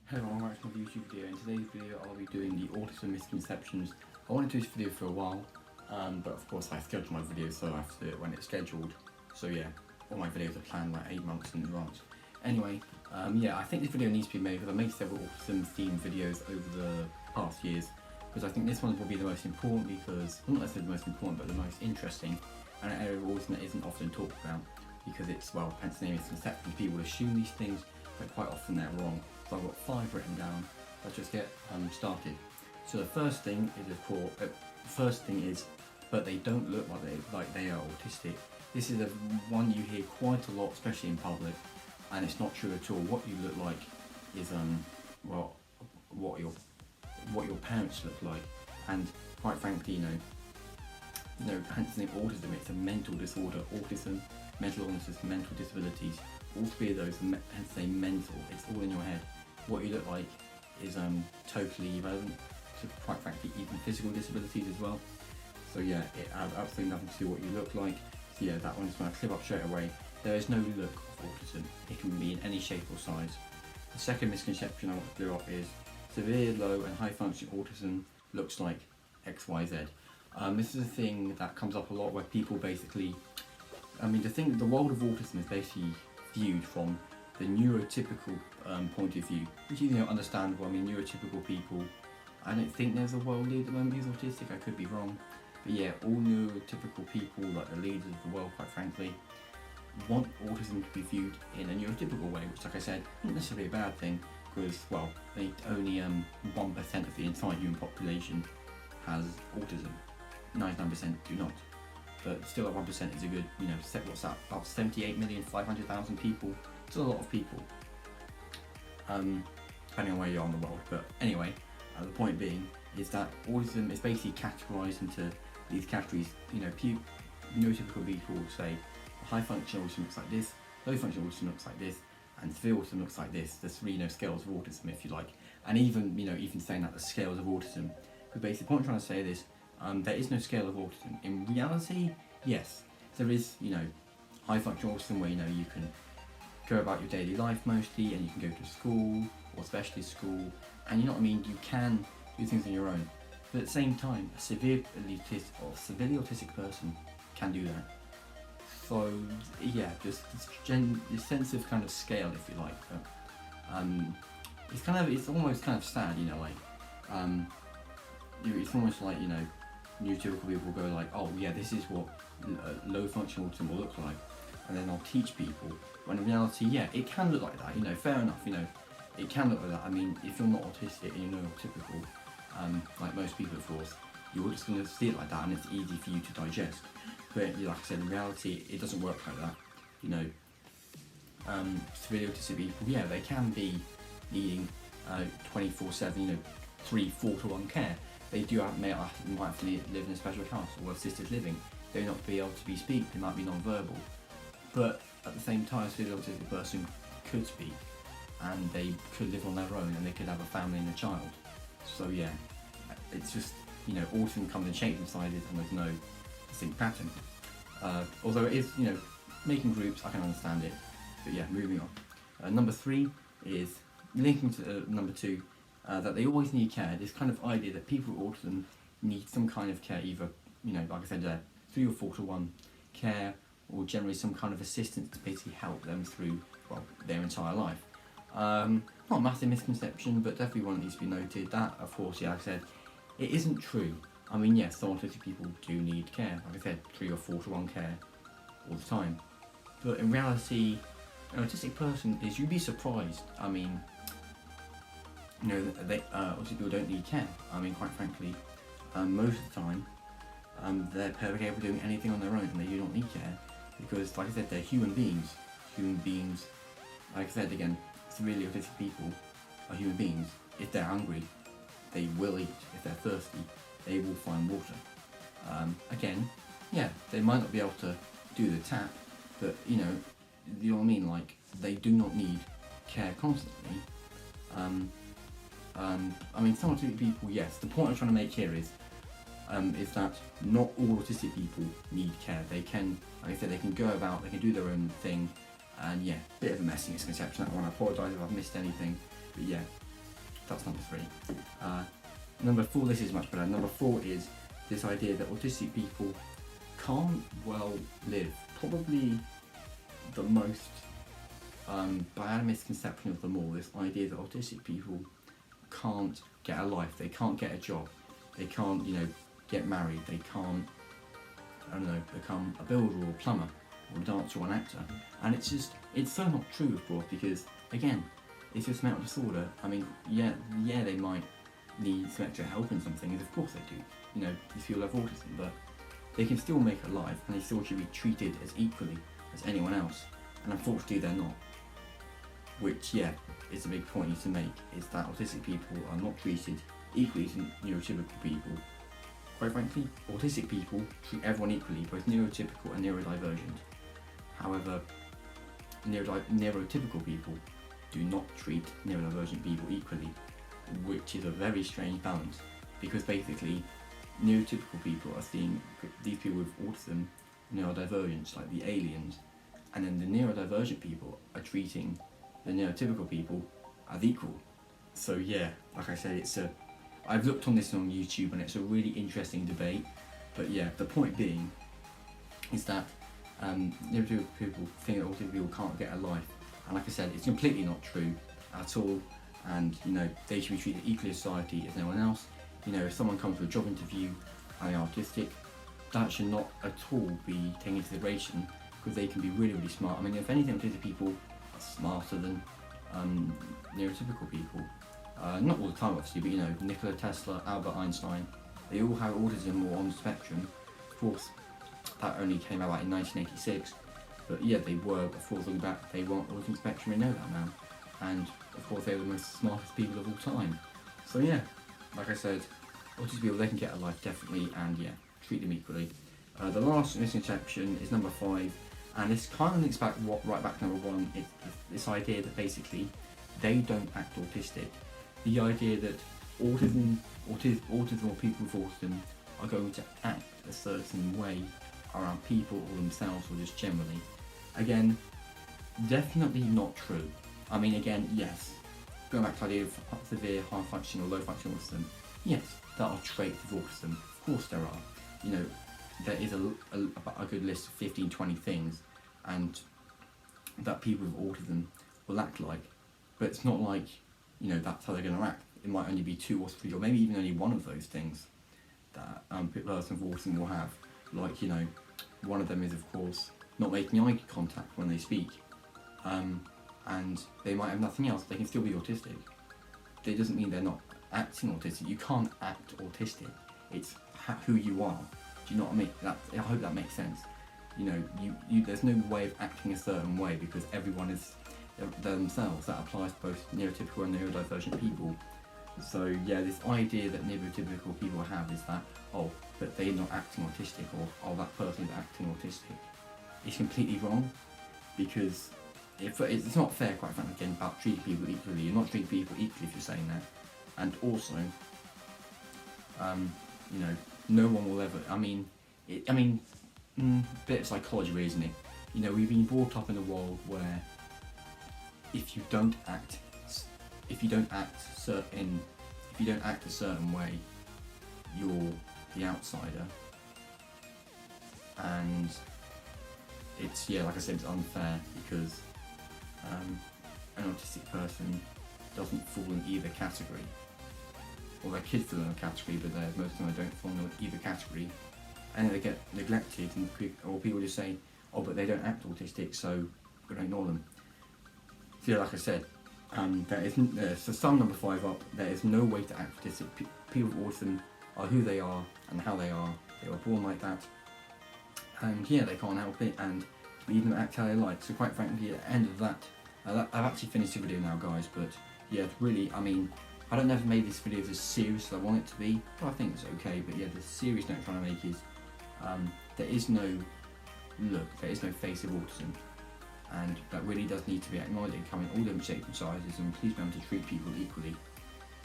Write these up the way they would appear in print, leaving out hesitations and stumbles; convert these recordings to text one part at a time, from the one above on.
Hello everyone, welcome to my YouTube video. In today's video I'll be doing the autism misconceptions. I wanted to do this video for a while, but of course I schedule my videos so I have to do it when it's scheduled. So yeah, all my videos are planned like 8 months in advance. Anyway, I think this video needs to be made because I made several autism themed videos over the past years, because I think this one will be the most important because, well, not necessarily the most important, but the most interesting, and an area of autism that isn't often talked about because it's, well, hence the name misconceptions. People assume these things, but quite often they're wrong. So I've got 5 written down. Let's just get started. So the first thing is, but they don't look like they are autistic. This is one you hear quite a lot, especially in public, and it's not true at all. What you look like is what your parents look like, and quite frankly, hence the name autism. It's a mental disorder. Autism, mental illnesses, mental disabilities. All 3 of those, hence the name mental. It's all in your head. What you look like is totally irrelevant to, quite frankly, even physical disabilities as well. So yeah, it has absolutely nothing to do with what you look like. So yeah, that one's going to clear up straight away. There is no look of autism. It can be in any shape or size. The second misconception I want to clear up is severe, low and high functioning autism looks like XYZ. This is a thing that comes up a lot where people basically, the world of autism is basically viewed from the neurotypical point of view, which is understandable. Neurotypical people, I don't think there's a world leader at the moment who's autistic, I could be wrong, but yeah, all neurotypical people, like the leaders of the world, quite frankly, want autism to be viewed in a neurotypical way, which, like I said, isn't necessarily a bad thing, because, well, only 1% of the entire human population has autism, 99% do not. But still, that 1% is a good, what's that, about 78,500,000 people. It's a lot of people, depending on where you are in the world. But anyway, the point being is that autism is basically categorised into these categories. Neurotypical people will say high functional autism looks like this, low functional autism looks like this, and severe autism looks like this. There's 3 scales of autism, if you like, and even saying that the scales of autism. But basically, the point I'm trying to say is there is no scale of autism. In reality, yes, there is. High functional autism where you can go about your daily life mostly, and you can go to school or specialist school, and you can do things on your own. But at the same time, a severely autistic person can do that. So yeah, just this sense of kind of scale, if you like. But, it's almost kind of sad, it's almost like neurotypical people go like, oh yeah, this is what low functional autism will look like, and then I'll teach people. When in reality, yeah, it can look like that. Fair enough. It can look like that. If you're not autistic and you're neurotypical, like most people, of course, you're just going to see it like that, and it's easy for you to digest. But like I said, in reality, it doesn't work like that. Severely autistic people, yeah, they can be needing 24/7, 3-4-to-1 care. They might have to live in a special house or assisted living. They may not be able to speak. They might be non-verbal. But at the same time, a severely autistic person could speak, and they could live on their own, and they could have a family and a child. So yeah, it's just, autism comes in shapes and sizes, and there's no distinct pattern. Although it is, making groups, I can understand it. But yeah, moving on. Number 3 is linking to number 2, that they always need care. This kind of idea that people with autism need some kind of care, either, like I said, 3 or 4-to-1 care, or generally some kind of assistance to basically help them through, well, their entire life. Not a massive misconception, but definitely one that needs to be noted. That, of course, yeah, like I said, it isn't true. Yes, some autistic people do need care. Like I said, 3 or 4-to-1 care all the time. But in reality, an autistic person you'd be surprised. Autistic people don't need care. Quite frankly, most of the time, they're perfectly capable of doing anything on their own, and they do not need care, because, like I said, they're human beings. Human beings, like I said again, severely autistic people are human beings. If they're hungry, they will eat. If they're thirsty, they will find water. Again, yeah, they might not be able to do the tap, but you know what I mean. Like, they do not need care constantly. Some autistic people, yes. The point I'm trying to make here is that not all autistic people need care. They can, like I said, they can go about, they can do their own thing, and yeah, bit of a messy misconception that one. I apologise if I've missed anything, but yeah, that's number 3. Number 4, this is much better. Number 4 is this idea that autistic people can't well live. Probably the most bad misconception of them all, this idea that autistic people can't get a life, they can't get a job, they can't, get married, they can't, become a builder or a plumber or a dancer or an actor. And it's so not true, of course, because again, it's just a mental disorder. I mean, yeah, they might need some extra help in some things, of course they do. These people have autism, but they can still make a life and they still should be treated as equally as anyone else. And unfortunately they're not. Which, yeah, is a big point you need to make, is that autistic people are not treated equally to neurotypical people. Quite frankly, autistic people treat everyone equally, both neurotypical and neurodivergent. However, neurotypical people do not treat neurodivergent people equally, which is a very strange balance, because basically neurotypical people are seeing these people with autism, neurodivergence, like the aliens, and then the neurodivergent people are treating the neurotypical people as equal. So yeah, like I said, I've looked on this on YouTube and it's a really interesting debate. But yeah, the point being is that neurotypical people think that autistic people can't get a life, and like I said, it's completely not true at all. And they should be treated equally in society as anyone else. If someone comes to a job interview and they're autistic, that should not at all be taken into consideration, because they can be really, really smart. I mean, if anything, autistic people are smarter than neurotypical people. Not all the time, obviously, but Nikola Tesla, Albert Einstein, they all have autism or on the spectrum. Of course, that only came out in 1986, but yeah, they were, before looking back, they weren't autism spectrum, we know that now. And of course, they're the most smartest people of all time. So yeah, like I said, autistic people, they can get a life, definitely, and yeah, treat them equally. The last misconception is number 5, and this kind of links back right back to number 1. It's this idea that basically they don't act autistic. The idea that autism or people with autism are going to act a certain way around people or themselves or just generally. Again, definitely not true. I mean, again, yes, going back to the idea of severe, high functioning or low functioning autism, yes, there are traits of autism. Of course there are. There is a good list of 15, 20 things and that people with autism will act like, but it's not like, that's how they're going to act. It might only be 2 or 3 or maybe even only one of those things that a person with autism will have. Like, one of them is, of course, not making eye contact when they speak. And they might have nothing else, they can still be autistic. That doesn't mean they're not acting autistic. You can't act autistic. It's who you are. Do you know what I mean? I hope that makes sense. There's no way of acting a certain way because everyone is themselves. That applies to both neurotypical and neurodivergent people. So yeah, this idea that neurotypical people have is that, but they're not acting autistic, or that person is acting autistic. It's completely wrong, because it's not fair, quite frankly, again, about treating people equally. You're not treating people equally if you're saying that. And also, no one will ever, bit of psychology, really, isn't it? We've been brought up in a world where if you don't act a certain way, you're the outsider. And it's, like I said, it's unfair because an autistic person doesn't fall in either category. Well, their kids fall in a category, but most of them don't fall in either category. And they get neglected, or people just say, but they don't act autistic, so we're going to ignore them. So like I said, so sum number 5 up, there is no way to act autistic. People with autism are who they are and how they are. They were born like that, and they can't help it, and leave them act how they like. So quite frankly, at the end of that, I've actually finished the video now, guys, but yeah, really, I don't know if I made this video as serious as I want it to be, but I think it's okay. But yeah, the serious note I'm trying to make is there is no face of autism, and that really does need to be acknowledged, coming in all different shapes and sizes, and please remember to treat people equally.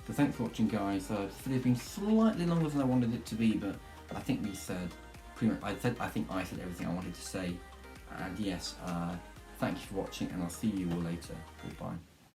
So thanks for watching, guys. This video's been slightly longer than I wanted it to be, but I think I said everything I wanted to say. And yes, thank you for watching, and I'll see you all later. Goodbye.